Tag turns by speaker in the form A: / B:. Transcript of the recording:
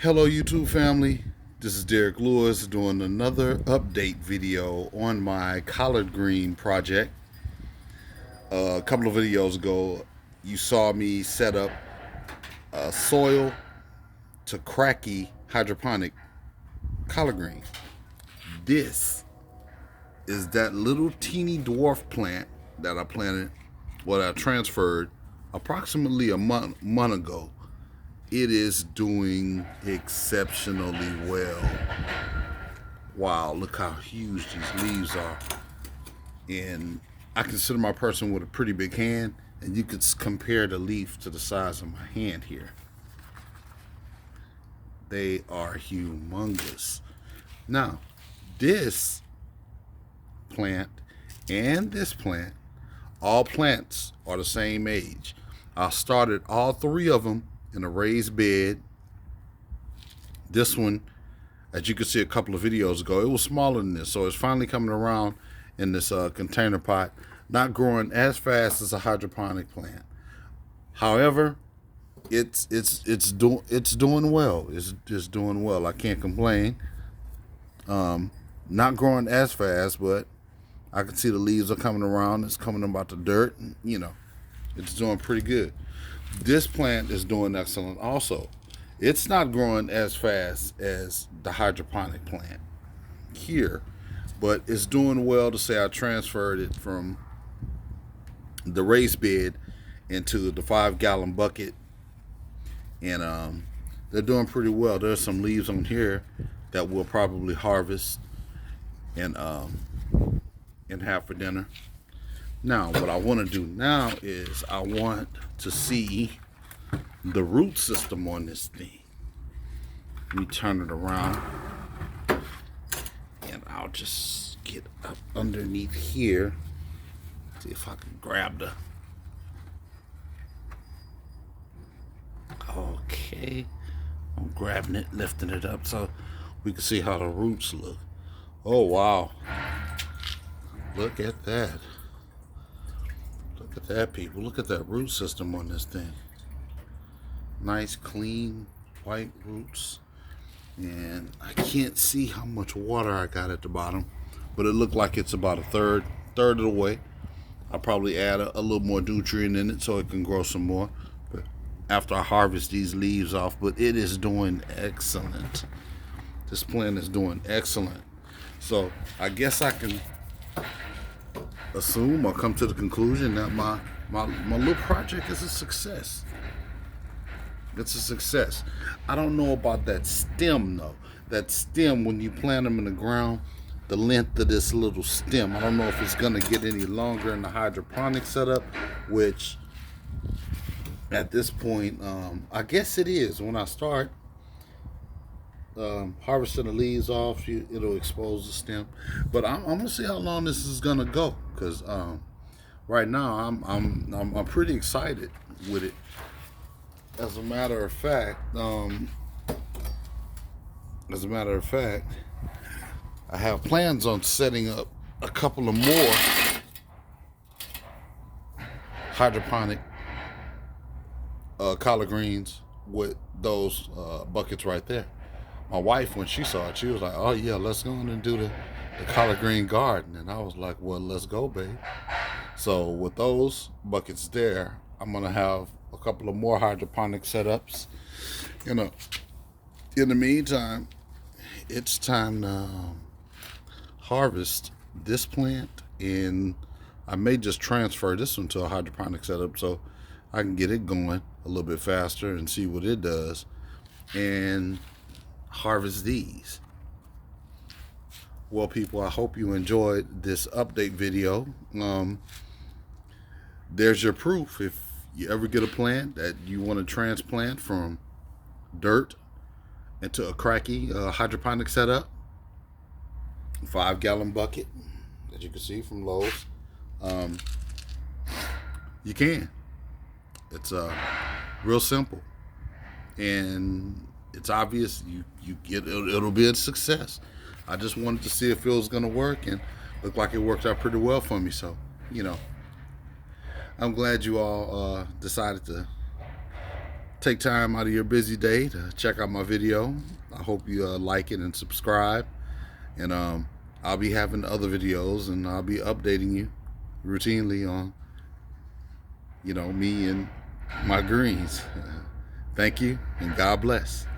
A: Hello YouTube family, this is Derek Lewis doing another update video on my collard green project. A couple of videos ago you saw me set up a soil to Kratky Hydroponic collard green. This is that little teeny dwarf plant that I planted, what I transferred approximately a month ago. It is doing exceptionally well. Wow, look how huge these leaves are. And I consider my person with a pretty big hand, and you could compare the leaf to the size of my hand here. They are humongous. Now, this plant and this plant, all plants are the same age. I started all three of them in a raised bed. This one, as you can see a couple of videos ago, it was smaller than this, so it's finally coming around in this container pot, not growing as fast as a hydroponic plant. However, it's doing well. It's just doing well. I can't complain. Not growing as fast, but I can see the leaves are coming around. It's coming about the dirt, and, it's doing pretty good. This plant is doing excellent also. It's not growing as fast as the hydroponic plant here, but it's doing well to say I transferred it from the raised bed into the 5-gallon bucket, and they're doing pretty well. There's some leaves on here that we'll probably harvest and have for dinner. Now, what I want to do now is I want to see the root system on this thing. Let me turn it around, and I'll just get up underneath here. See if I can grab okay, I'm grabbing it, lifting it up so we can see how the roots look. Oh wow, look at that. Look at that, people. Look at that root system on this thing. Nice, clean, white roots. And I can't see how much water I got at the bottom, but it looked like it's about a third of the way. I'll probably add a little more nutrient in it so it can grow some more, but after I harvest these leaves off. But it is doing excellent. This plant is doing excellent. So I guess I can assume or come to the conclusion that my little project is a success. It's a success. I don't know about that stem though. That stem, when you plant them in the ground, the length of this little stem, I don't know if it's gonna get any longer in the hydroponic setup, which at this point, I guess it is. When I start harvesting the leaves off, it'll expose the stem. But I'm gonna see how long this is gonna go, because right now I'm pretty excited with it. As a matter of fact, I have plans on setting up a couple of more hydroponic collard greens with those buckets right there. My wife, when she saw it, she was like, "Oh yeah, let's go on and do the collard green garden." And I was like, "Well, let's go, babe." So with those buckets there, I'm gonna have a couple of more hydroponic setups. In the meantime, it's time to harvest this plant, and I may just transfer this one to a hydroponic setup so I can get it going a little bit faster and see what it does, and harvest these. Well, people, I hope you enjoyed this update video. There's your proof. If you ever get a plant that you want to transplant from dirt into a Kratky hydroponic setup, 5-gallon bucket, as you can see from Lowe's, you can. It's real simple, and it's obvious. You get it'll be a success. I just wanted to see if it was going to work, and looked like it worked out pretty well for me. So I'm glad you all decided to take time out of your busy day to check out my video. I hope you like it and subscribe. And I'll be having other videos, and I'll be updating you routinely on, me and my greens. Thank you, and God bless.